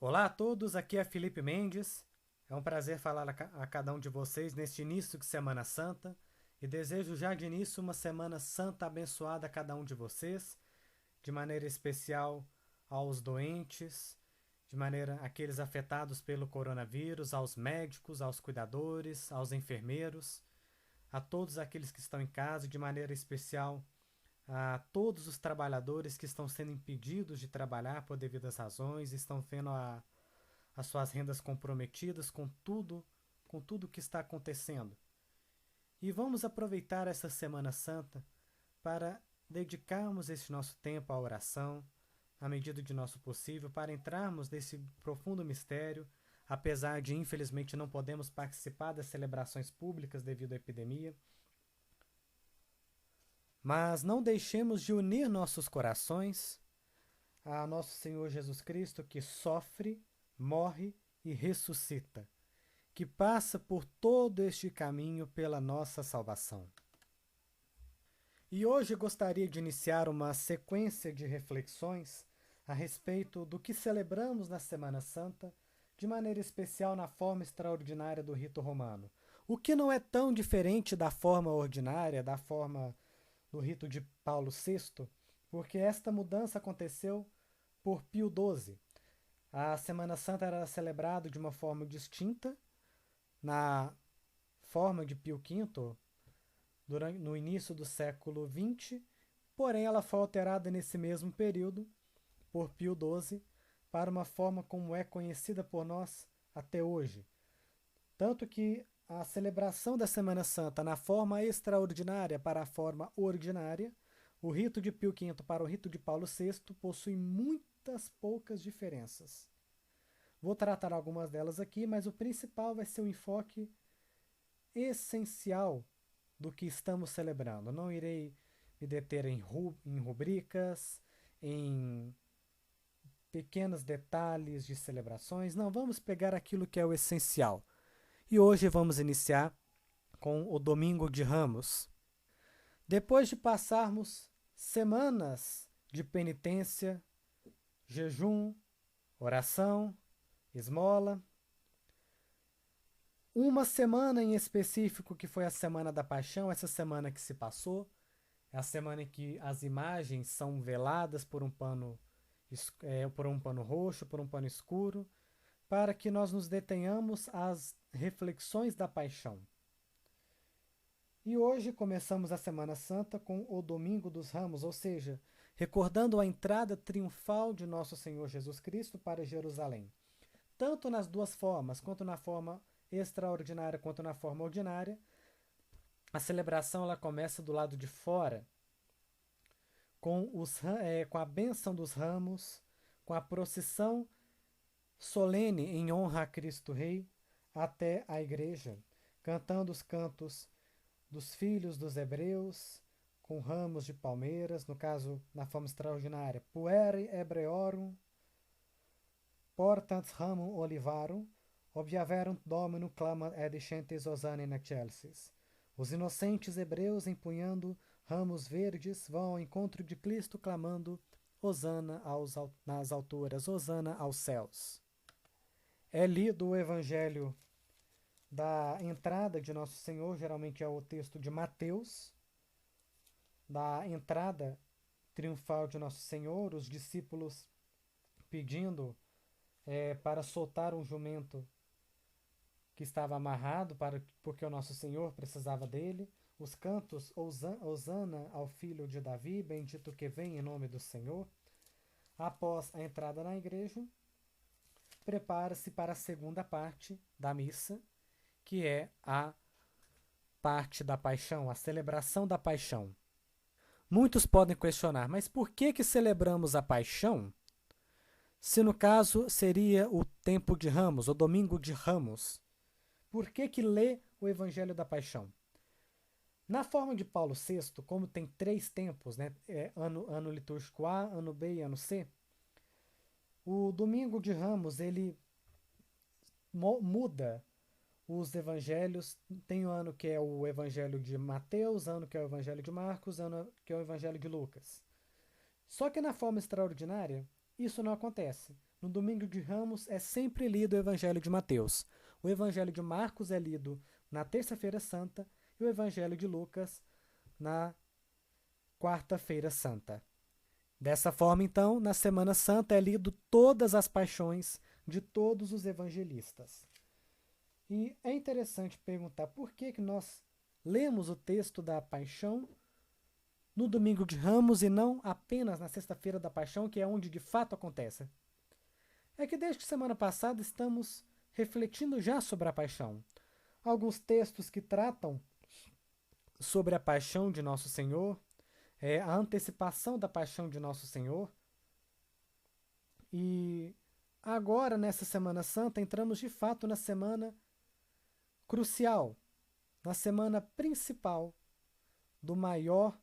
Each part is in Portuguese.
Olá a todos, aqui é Felipe Mendes. É um prazer falar a cada um de vocês neste início de Semana Santa e desejo já de início uma Semana Santa abençoada a cada um de vocês, de maneira especial aos doentes, de maneira aqueles afetados pelo coronavírus, aos médicos, aos cuidadores, aos enfermeiros, a todos aqueles que estão em casa, de maneira especial a todos os trabalhadores que estão sendo impedidos de trabalhar por devidas razões, estão tendo as suas rendas comprometidas com tudo que está acontecendo. E vamos aproveitar essa Semana Santa para dedicarmos esse nosso tempo à oração, à medida de nosso possível, para entrarmos nesse profundo mistério, apesar de infelizmente não podemos participar das celebrações públicas devido à epidemia. Mas não deixemos de unir nossos corações a nosso Senhor Jesus Cristo, que sofre, morre e ressuscita, que passa por todo este caminho pela nossa salvação. E hoje gostaria de iniciar uma sequência de reflexões a respeito do que celebramos na Semana Santa, de maneira especial na forma extraordinária do rito romano. O que não é tão diferente da forma ordinária, da forma do rito de Paulo VI, porque esta mudança aconteceu por Pio XII. A Semana Santa era celebrada de uma forma distinta na forma de Pio V, no início do século XX, porém ela foi alterada nesse mesmo período por Pio XII para uma forma como é conhecida por nós até hoje. Tanto que a celebração da Semana Santa na forma extraordinária para a forma ordinária, o rito de Pio V para o rito de Paulo VI possui muitas poucas diferenças. Vou tratar algumas delas aqui, mas o principal vai ser o enfoque essencial do que estamos celebrando. Não irei me deter em rubricas, em pequenos detalhes de celebrações. Não, vamos pegar aquilo que é o essencial. E hoje vamos iniciar com o Domingo de Ramos. Depois de passarmos semanas de penitência, jejum, oração, esmola, uma semana em específico que foi a Semana da Paixão, essa semana que se passou, é a semana em que as imagens são veladas por um pano roxo, por um pano escuro, para que nós nos detenhamos às reflexões da paixão. E hoje começamos a Semana Santa com o Domingo dos Ramos, ou seja, recordando a entrada triunfal de nosso Senhor Jesus Cristo para Jerusalém. Tanto nas duas formas, quanto na forma extraordinária quanto na forma ordinária, a celebração ela começa do lado de fora, com a bênção dos ramos, com a procissão solene em honra a Cristo Rei, até a igreja, cantando os cantos dos filhos dos hebreus, com ramos de palmeiras, no caso, na forma extraordinária, pueri hebreorum, portant ramum olivarum, obviaverunt domino clama edicentes Hosanna in excelsis. Os inocentes hebreus, empunhando ramos verdes, vão ao encontro de Cristo, clamando Hosanna nas alturas, Hosanna aos céus. É lido o evangelho da entrada de Nosso Senhor, geralmente é o texto de Mateus, da entrada triunfal de Nosso Senhor, os discípulos pedindo para soltar um jumento que estava amarrado, porque o Nosso Senhor precisava dele. Os cantos, Hosana ao filho de Davi, bendito que vem em nome do Senhor. Após a entrada na igreja, prepara-se para a segunda parte da missa, que é a parte da paixão, a celebração da paixão. Muitos podem questionar, mas por que celebramos a paixão, se no caso seria o tempo de Ramos, o domingo de Ramos? Por que lê o Evangelho da Paixão? Na forma de Paulo VI, como tem 3 tempos, né, ano litúrgico A, ano B e ano C, o domingo de Ramos ele muda os evangelhos. Tem um ano que é o evangelho de Mateus, ano que é o evangelho de Marcos, ano que é o evangelho de Lucas. Só que na forma extraordinária, isso não acontece. no domingo de Ramos é sempre lido o Evangelho de Mateus. O Evangelho de Marcos é lido na Terça-feira Santa e o Evangelho de Lucas na Quarta-feira Santa. Dessa forma, então, na Semana Santa é lido todas as paixões de todos os evangelistas. E é interessante perguntar por que nós lemos o texto da paixão no domingo de Ramos e não apenas na sexta-feira da paixão, que é onde de fato acontece. É que desde semana passada estamos refletindo já sobre a paixão. Alguns textos que tratam sobre a paixão de Nosso Senhor, a antecipação da paixão de Nosso Senhor. E agora, nessa Semana Santa, entramos de fato na semana crucial, na semana principal do maior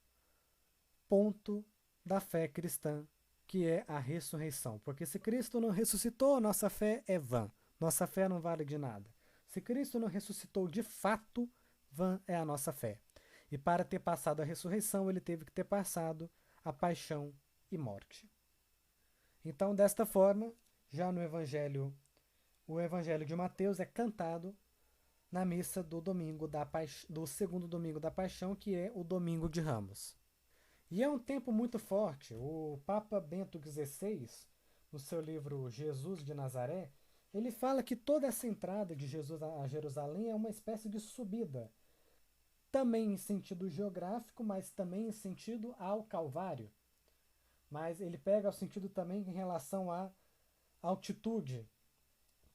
ponto da fé cristã, que é a ressurreição. Porque se Cristo não ressuscitou, nossa fé é vã. Nossa fé não vale de nada. Se Cristo não ressuscitou de fato, vã é a nossa fé. E para ter passado a ressurreição, ele teve que ter passado a paixão e morte. Então, desta forma, já no Evangelho, o Evangelho de Mateus é cantado na missa do segundo domingo da paixão, que é o domingo de Ramos. E é um tempo muito forte. O Papa Bento XVI, no seu livro Jesus de Nazaré, ele fala que toda essa entrada de Jesus a Jerusalém é uma espécie de subida, também em sentido geográfico, mas também em sentido ao Calvário. Mas ele pega o sentido também em relação à altitude,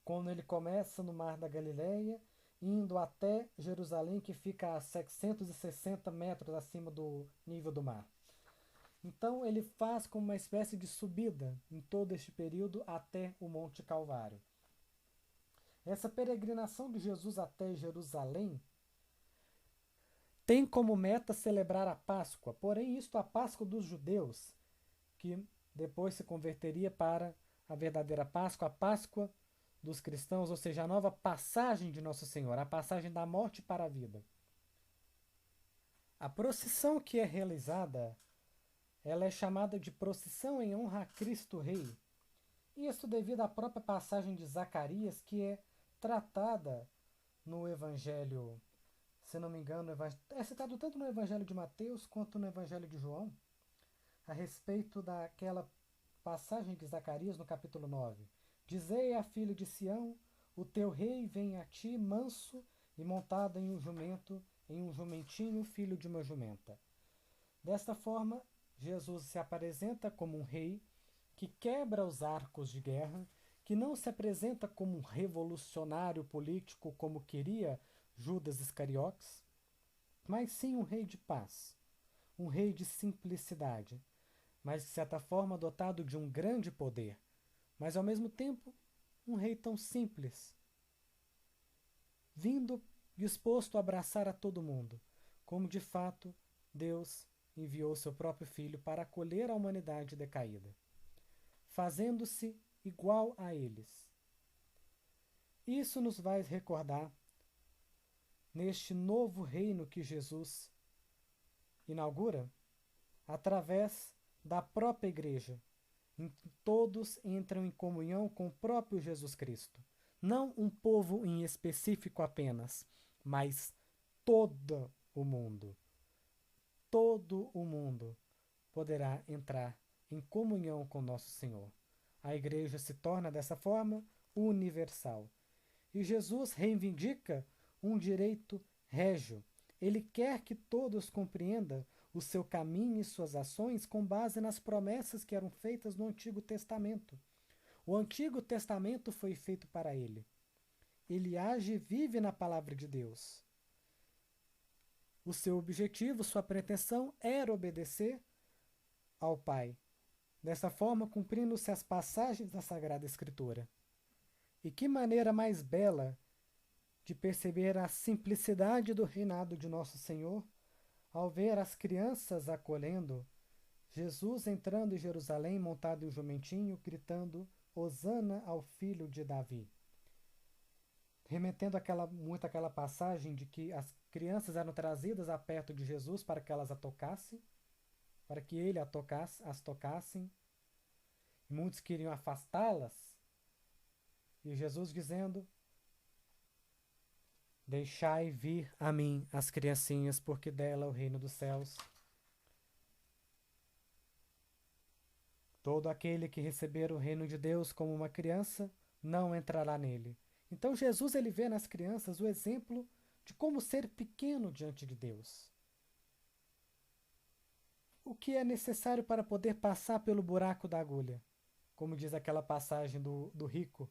quando ele começa no Mar da Galileia, indo até Jerusalém, que fica a 760 metros acima do nível do mar. Então ele faz como uma espécie de subida em todo este período até o Monte Calvário. Essa peregrinação de Jesus até Jerusalém tem como meta celebrar a Páscoa, porém isto a Páscoa dos judeus, que depois se converteria para a verdadeira Páscoa, a Páscoa dos cristãos, ou seja, a nova passagem de Nosso Senhor, a passagem da morte para a vida. A procissão que é realizada, ela é chamada de procissão em honra a Cristo Rei. Isso devido à própria passagem de Zacarias, que é tratada no Evangelho, se não me engano, é citado tanto no Evangelho de Mateus quanto no Evangelho de João, a respeito daquela passagem de Zacarias no capítulo 9. Dizei a filha de Sião, o teu rei vem a ti manso e montado em um jumento, em um jumentinho, filho de uma jumenta. Desta forma, Jesus se apresenta como um rei que quebra os arcos de guerra, que não se apresenta como um revolucionário político como queria Judas Iscariotes, mas sim um rei de paz, um rei de simplicidade, mas de certa forma dotado de um grande poder, mas ao mesmo tempo um rei tão simples, vindo disposto a abraçar a todo mundo, como de fato Deus enviou seu próprio Filho para acolher a humanidade decaída, fazendo-se igual a eles. Isso nos vai recordar neste novo reino que Jesus inaugura através da própria igreja. Todos entram em comunhão com o próprio Jesus Cristo. Não um povo em específico apenas, mas todo o mundo. Todo o mundo poderá entrar em comunhão com nosso Senhor. A igreja se torna dessa forma universal. E Jesus reivindica um direito régio. Ele quer que todos compreendam o seu caminho e suas ações com base nas promessas que eram feitas no Antigo Testamento. O Antigo Testamento foi feito para ele. Ele age e vive na palavra de Deus. O seu objetivo, sua pretensão era obedecer ao Pai. Dessa forma, cumprindo-se as passagens da Sagrada Escritura. E que maneira mais bela de perceber a simplicidade do reinado de Nosso Senhor ao ver as crianças acolhendo Jesus entrando em Jerusalém montado em um jumentinho, gritando Hosana ao filho de Davi. Remetendo muito àquela passagem de que as crianças eram trazidas a perto de Jesus para que elas a tocassem, para que ele as tocassem. E muitos queriam afastá-las, E Jesus dizendo: deixai vir a mim as criancinhas, porque dela é o reino dos céus. Todo aquele que receber o reino de Deus como uma criança, não entrará nele. Então Jesus ele vê nas crianças o exemplo de como ser pequeno diante de Deus. O que é necessário para poder passar pelo buraco da agulha? Como diz aquela passagem do rico,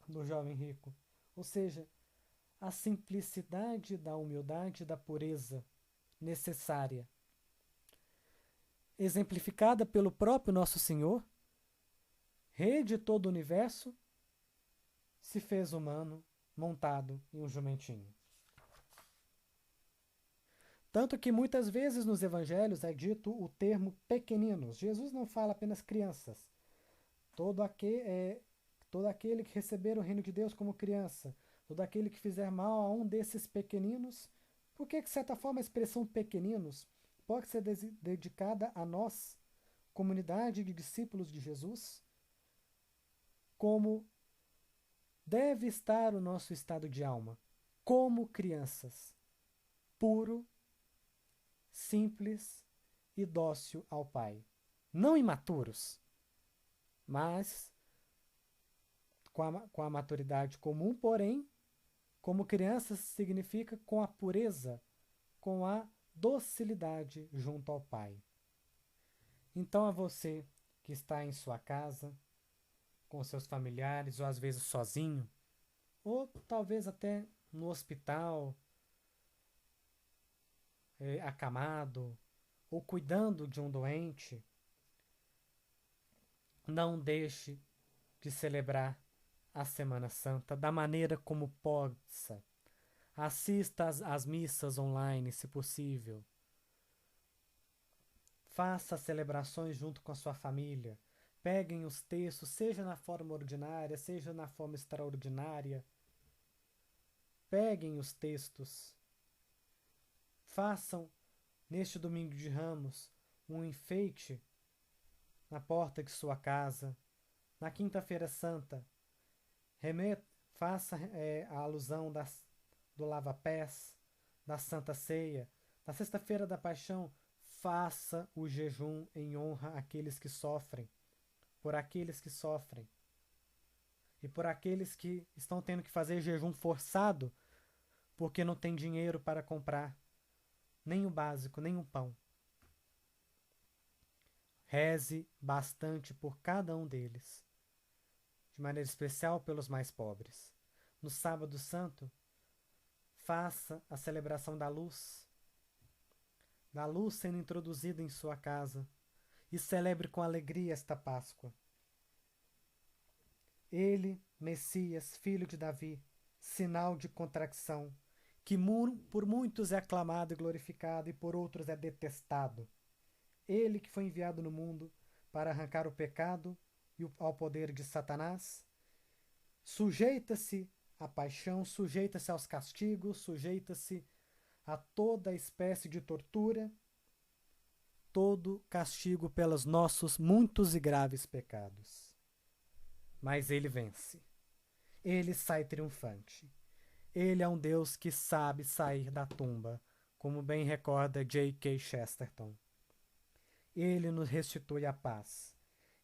do jovem rico. Ou seja, a simplicidade da humildade e da pureza necessária, exemplificada pelo próprio Nosso Senhor, Rei de todo o universo, se fez humano, montado em um jumentinho. Tanto que muitas vezes nos evangelhos é dito o termo pequeninos. Jesus não fala apenas crianças. Todo aquele que receber o reino de Deus como criança, todo aquele que fizer mal a um desses pequeninos. Por que, de certa forma, a expressão pequeninos pode ser dedicada a nós, comunidade de discípulos de Jesus? Como deve estar o nosso estado de alma? Como crianças, puro, simples e dócil ao Pai. Não imaturos, mas com a maturidade comum, porém, como crianças significa com a pureza, com a docilidade junto ao Pai. Então, a você que está em sua casa, com seus familiares, ou às vezes sozinho, ou talvez até no hospital, acamado, ou cuidando de um doente, não deixe de celebrar a Semana Santa da maneira como possa. Assista às missas online, se possível. Faça celebrações junto com a sua família. Peguem os textos, seja na forma ordinária, seja na forma extraordinária. Peguem os textos. Façam, neste domingo de Ramos, um enfeite na porta de sua casa. Na Quinta-feira Santa, faça a alusão do lava-pés, da Santa Ceia. Na Sexta-feira da Paixão, faça o jejum em honra àqueles que sofrem, por aqueles que sofrem. E por aqueles que estão tendo que fazer jejum forçado, porque não tem dinheiro para comprar nem o básico, nem o pão. Reze bastante por cada um deles, de maneira especial pelos mais pobres. No Sábado Santo, faça a celebração da luz sendo introduzida em sua casa, e celebre com alegria esta Páscoa. Ele, Messias, filho de Davi, sinal de contradição, que por muitos é aclamado e glorificado e por outros é detestado. Ele que foi enviado no mundo para arrancar o pecado ao poder de Satanás, sujeita-se à paixão, sujeita-se aos castigos, sujeita-se a toda espécie de tortura, todo castigo pelos nossos muitos e graves pecados. Mas ele vence. Ele sai triunfante. Ele é um Deus que sabe sair da tumba, como bem recorda J.K. Chesterton. Ele nos restitui a paz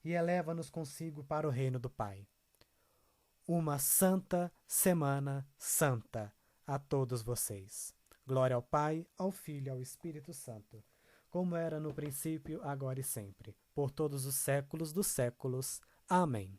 e eleva-nos consigo para o reino do Pai. Uma santa semana santa a todos vocês. Glória ao Pai, ao Filho e ao Espírito Santo, como era no princípio, agora e sempre, por todos os séculos dos séculos. Amém.